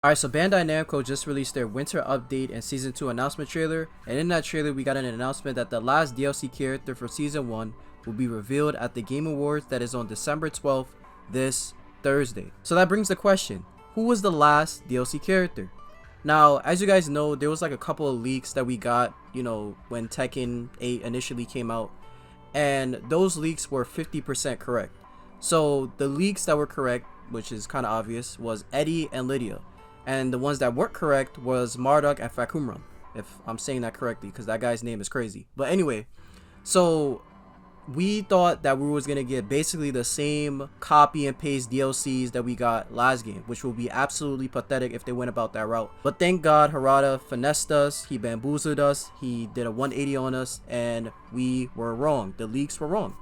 Alright, so Bandai Namco just released their winter update and season 2 announcement trailer, and in that trailer we got an announcement that the last DLC character for season 1 will be revealed at the Game Awards that is on December 12th, this Thursday. So that brings the question, who was the last DLC character? Now, as you guys know, there was like a couple of leaks that we got, when Tekken 8 initially came out, and those leaks were 50% correct. So the leaks that were correct, which is kind of obvious, was Eddie and Lydia. And the ones that weren't correct was Marduk and Fakumram, if I'm saying that correctly, because that guy's name is crazy. But anyway, so we thought that we was going to get basically the same copy and paste DLCs that we got last game, which will be absolutely pathetic if they went about that route. But thank God Harada finessed us, he bamboozled us, he did a 180 on us, and we were wrong. The leaks were wrong.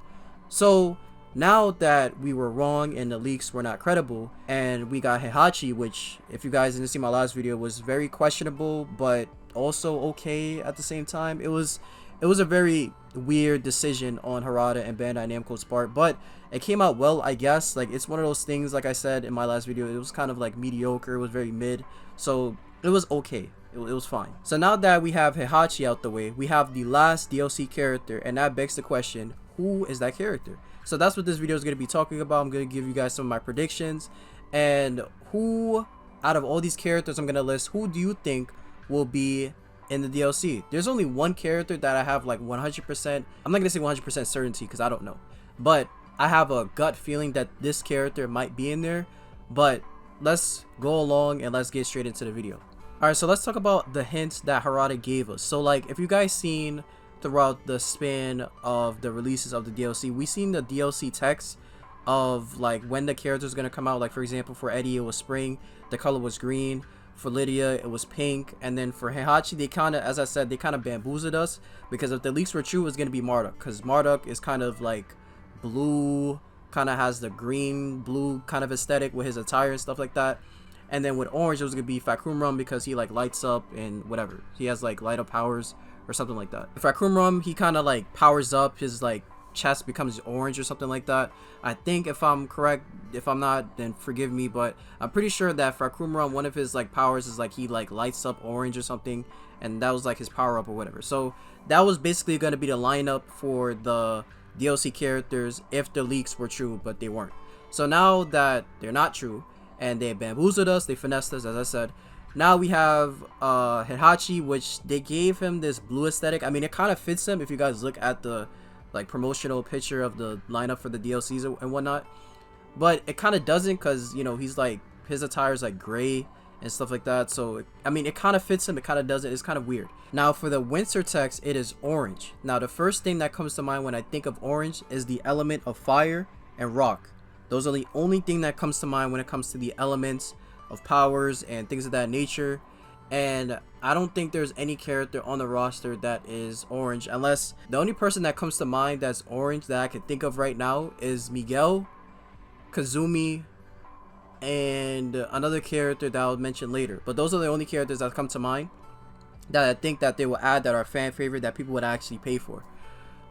So now that we were wrong and the leaks were not credible, and we got Heihachi, which, if you guys didn't see my last video, was very questionable but also okay at the same time. It was a very weird decision on Harada and Bandai Namco's part, but it came out well, I guess. Like, it's one of those things, like I said in my last video, it was kind of like mediocre, it was very mid, so it was okay. It was fine. So now that we have Heihachi out the way, we have the last DLC character, and that begs the question, who is that character? So that's what this video is going to be talking about. I'm going to give you guys some of my predictions, and who out of all these characters I'm going to list, who do you think will be in the DLC? There's only one character that I have like 100%, I'm not going to say 100% certainty because I don't know, but I have a gut feeling that this character might be in there. But let's go along and let's get straight into the video. Alright, so let's talk about the hints that Harada gave us. So like, if you guys seen throughout the span of the releases of the DLC, we seen the DLC text of like when the character is going to come out. Like, for example, for Eddie it was spring, the color was green. For Lydia it was pink. And then for Heihachi, they kind of, as I said, they kind of bamboozled us, because if the leaks were true, it was going to be Marduk, because Marduk is kind of like blue, kind of has the green blue kind of aesthetic with his attire and stuff like that. And then with orange it was going to be Fakumram, because he like lights up and whatever, he has like light up powers or something like that. Fakumram, he kind of like powers up, his like chest becomes orange or something like that. I think, if I'm correct, if I'm not, then forgive me, but I'm pretty sure that Fakumram, one of his like powers is like he like lights up orange or something, and that was like his power up or whatever. So that was basically going to be the lineup for the DLC characters if the leaks were true, but they weren't. So now that they're not true and they bamboozled us, they finessed us, as I said, now we have Heihachi, which they gave him this blue aesthetic. I mean, it kind of fits him if you guys look at the like promotional picture of the lineup for the DLCs and whatnot, but it kind of doesn't, because he's like, his attire is like gray and stuff like that. So I mean, it kind of fits him, it kind of doesn't. It's kind of weird. Now for the winter text, it is orange. Now the first thing that comes to mind when I think of orange is the element of fire and rock. Those are the only thing that comes to mind when it comes to the elements of powers and things of that nature. And I don't think there's any character on the roster that is orange, unless the only person that comes to mind that's orange that I can think of right now is Miguel, Kazumi, and another character that I'll mention later. But those are the only characters that come to mind that I think that they will add that are fan favorite, that people would actually pay for.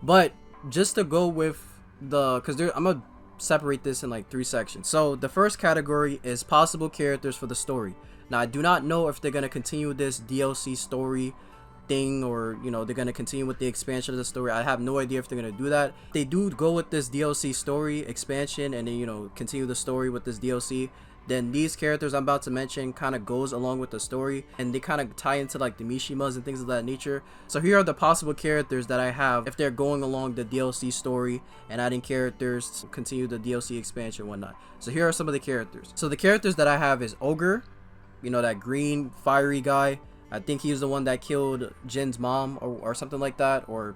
But just to go with because I'm gonna separate this in like 3 sections. So the first category is possible characters for the story. Now I do not know if they're going to continue this DLC story thing, or they're going to continue with the expansion of the story. I have no idea if they're going to do that. If they do go with this DLC story expansion and then continue the story with this DLC, then these characters I'm about to mention kind of goes along with the story, and they kind of tie into like the Mishimas and things of that nature. So here are the possible characters that I have if they're going along the DLC story and adding characters to continue the DLC expansion and whatnot. So here are some of the characters. So the characters that I have is Ogre, that green fiery guy. I think he was the one that killed Jin's mom or something like that, or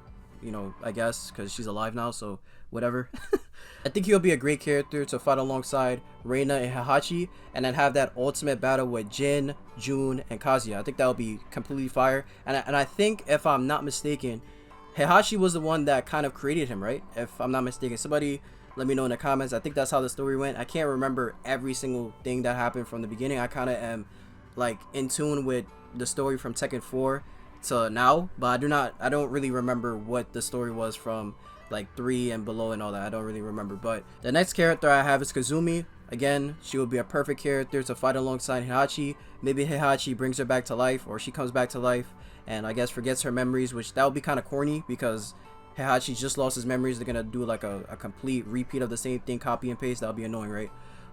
I guess because she's alive now, so whatever. I think he'll be a great character to fight alongside Reina and Heihachi, and then have that ultimate battle with Jin, Jun, and Kazuya. I think that would be completely fire. And I think, if I'm not mistaken, Heihachi was the one that kind of created him, right? If I'm not mistaken. Somebody let me know in the comments. I think that's how the story went. I can't remember every single thing that happened from the beginning. I kind of am like in tune with the story from Tekken 4 to now, but I don't really remember what the story was from like 3 and below and all that. I don't really remember. But the next character I have is Kazumi. Again, she would be a perfect character to fight alongside Heihachi. Maybe Heihachi brings her back to life, or she comes back to life and I guess forgets her memories, which that would be kind of corny because Heihachi just lost his memories. They're gonna do like a complete repeat of the same thing, copy and paste. That would be annoying, right?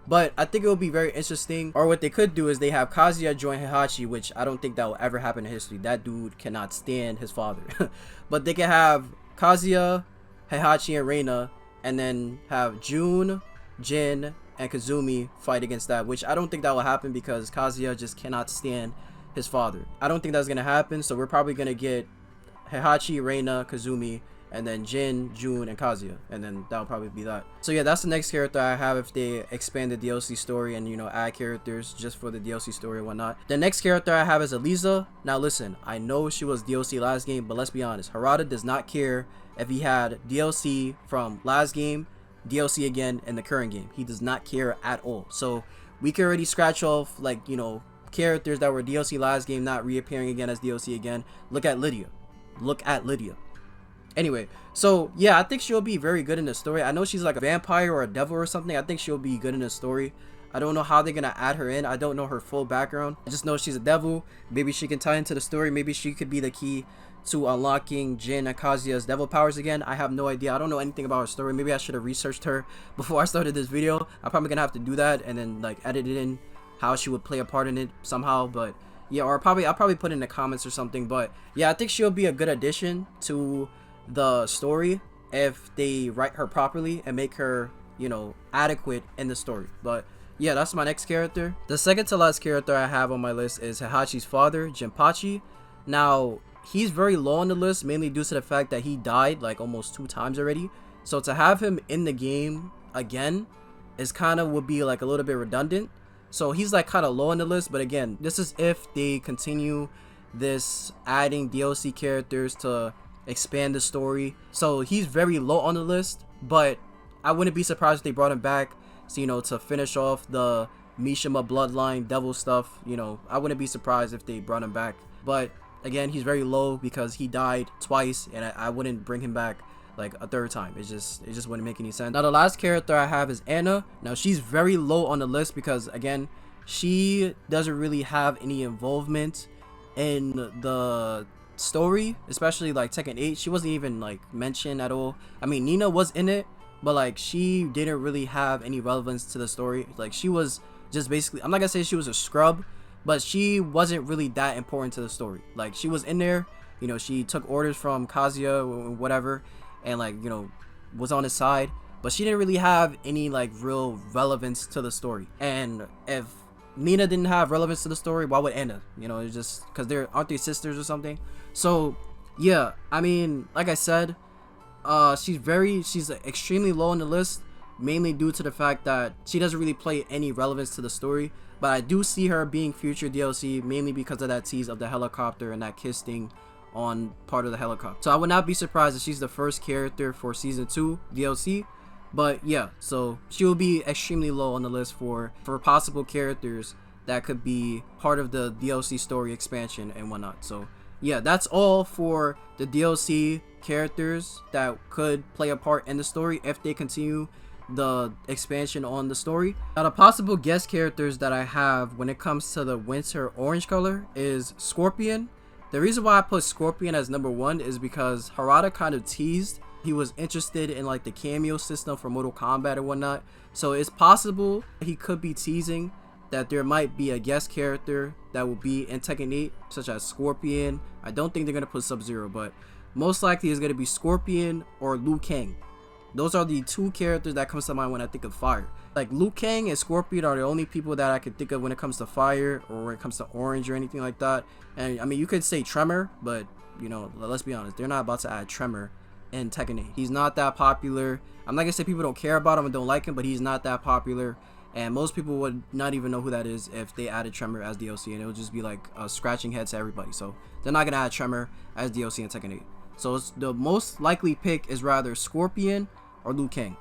But I think it would be very interesting. Or what they could do is they have Kazuya join Heihachi, which I don't think that will ever happen in history. That dude cannot stand his father. But they can have Kazuya, Heihachi, and Reina, and then have Jun, Jin, and Kazumi fight against that, which I don't think that will happen because Kazuya just cannot stand his father. I don't think that's gonna happen, so we're probably gonna get Heihachi, Reina, Kazumi, and then Jin, Jun, and Kazuya, and then that'll probably be that. So yeah, that's the next character I have if they expand the DLC story and, you know, add characters just for the DLC story and whatnot. The next character I have is Eliza. Now listen, I know she was DLC last game, but let's be honest, Harada does not care if he had DLC from last game, DLC again in the current game. He does not care at all. So we can already scratch off, like, you know, characters that were DLC last game not reappearing again as DLC again. Look at Lydia. Anyway, so yeah, I think she'll be very good in the story. I know she's like a vampire or a devil or something. I think she'll be good in the story. I don't know how they're gonna add her in. I don't know her full background. I just know she's a devil. Maybe she can tie into the story. Maybe she could be the key to unlocking Jin and Kazuya's devil powers again. I have no idea. I don't know anything about her story. Maybe I should have researched her before I started this video. I'm probably gonna have to do that and then like edit it in how she would play a part in it somehow. But yeah, or I'll probably put it in the comments or something. But yeah, I think she'll be a good addition to the story if they write her properly and make her, you know, adequate in the story. But yeah, that's my next character. The second to last character I have on my list is Heihachi's father, Jinpachi. Now, he's very low on the list, mainly due to the fact that he died like almost 2 times already. So to have him in the game again is kind of would be like a little bit redundant. So he's like kind of low on the list, but again, this is if they continue this adding DLC characters to expand the story. So he's very low on the list, but I wouldn't be surprised if they brought him back, so, you know, to finish off the Mishima bloodline devil stuff. You know, I wouldn't be surprised if they brought him back, but again, he's very low because he died twice, and I wouldn't bring him back like a 3rd time. It just wouldn't make any sense. Now the last character I have is Anna. Now she's very low on the list because again, she doesn't really have any involvement in the story, especially like Tekken 8. She wasn't even like mentioned at all. I mean, Nina was in it, but like she didn't really have any relevance to the story. Like she was just basically, I'm not gonna say she was a scrub, but she wasn't really that important to the story. Like she was in there, you know, she took orders from Kazuya or whatever, and like, you know, was on his side, but she didn't really have any like real relevance to the story. And if Nina didn't have relevance to the story, why would Anna? You know, it's just because aren't they sisters or something? So yeah, I mean, like I said, she's extremely low on the list, mainly due to the fact that she doesn't really play any relevance to the story. But I do see her being future DLC, mainly because of that tease of the helicopter and that kiss thing on part of the helicopter. So I would not be surprised if she's the first character for season 2 DLC. But yeah, so she will be extremely low on the list for possible characters that could be part of the DLC story expansion and whatnot. So yeah, that's all for the DLC characters that could play a part in the story if they continue the expansion on the story. Now the possible guest characters that I have when it comes to the winter orange color is Scorpion. The reason why I put Scorpion as number 1 is because Harada kind of teased he was interested in like the cameo system for Mortal Kombat and whatnot. So it's possible he could be teasing that there might be a guest character that will be in Tekken 8, such as Scorpion. I don't think they're going to put Sub-Zero, but most likely it's going to be Scorpion or Liu Kang. Those are the 2 characters that comes to mind when I think of fire. Like Liu Kang and Scorpion are the only people that I can think of when it comes to fire or when it comes to orange or anything like that. And I mean, you could say Tremor, but you know, let's be honest, they're not about to add Tremor in Tekken 8. He's not that popular. I'm not gonna say people don't care about him and don't like him, but he's not that popular, and most people would not even know who that is if they added Tremor as DLC, and it would just be like scratching heads to everybody. So they're not gonna add Tremor as DLC in Tekken 8. So it's the most likely pick is rather Scorpion or Liu Kang.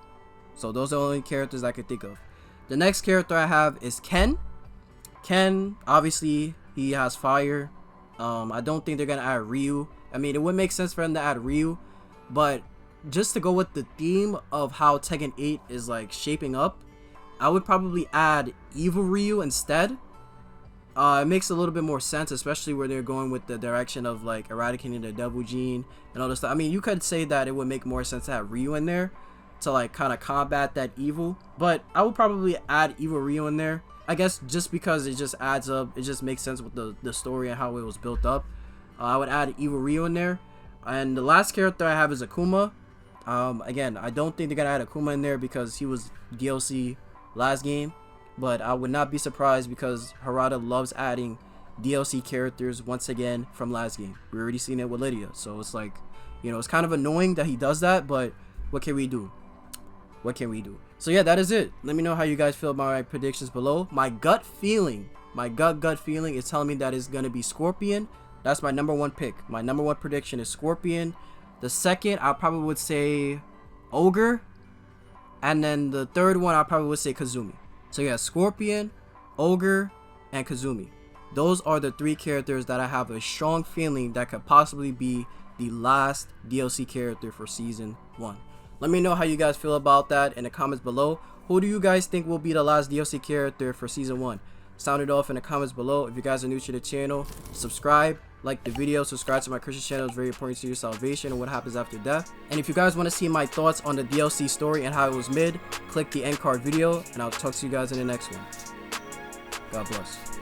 So those are the only characters I could think of. The next character I have is Ken. Ken, obviously, he has fire. I don't think they're gonna add Ryu. I mean, it would make sense for them to add Ryu, but just to go with the theme of how Tekken 8 is like shaping up, I would probably add Evil Ryu instead. It makes a little bit more sense, especially where they're going with the direction of like eradicating the devil gene and all this stuff. I mean, you could say that it would make more sense to have Ryu in there to like kind of combat that evil, but I would probably add Evil Ryu in there, I guess, just because it just adds up. It just makes sense with the story and how it was built up. I would add Evil Ryu in there. And the last character I have is Akuma. Again, I don't think they're gonna add Akuma in there because he was DLC last game, but I would not be surprised because Harada loves adding DLC characters once again from last game. We already seen it with Lydia, so it's like, you know, it's kind of annoying that he does that, but what can we do? What can we do? So yeah, that is it. Let me know how you guys feel about my predictions below. My gut feeling is telling me that it's gonna be Scorpion. That's my number one pick. My number one prediction is Scorpion. The second, I probably would say Ogre. And then the third one, I probably would say Kazumi. So yeah, Scorpion, Ogre, and Kazumi. Those are the three characters that I have a strong feeling that could possibly be the last DLC character for Season 1. Let me know how you guys feel about that in the comments below. Who do you guys think will be the last DLC character for Season 1? Sound it off in the comments below. If you guys are new to the channel, subscribe, like the video, subscribe to my Christian channel. It's very important to your salvation and what happens after death. And if you guys want to see my thoughts on the DLC story and how it was made, click the end card video, and I'll talk to you guys in the next one. God bless.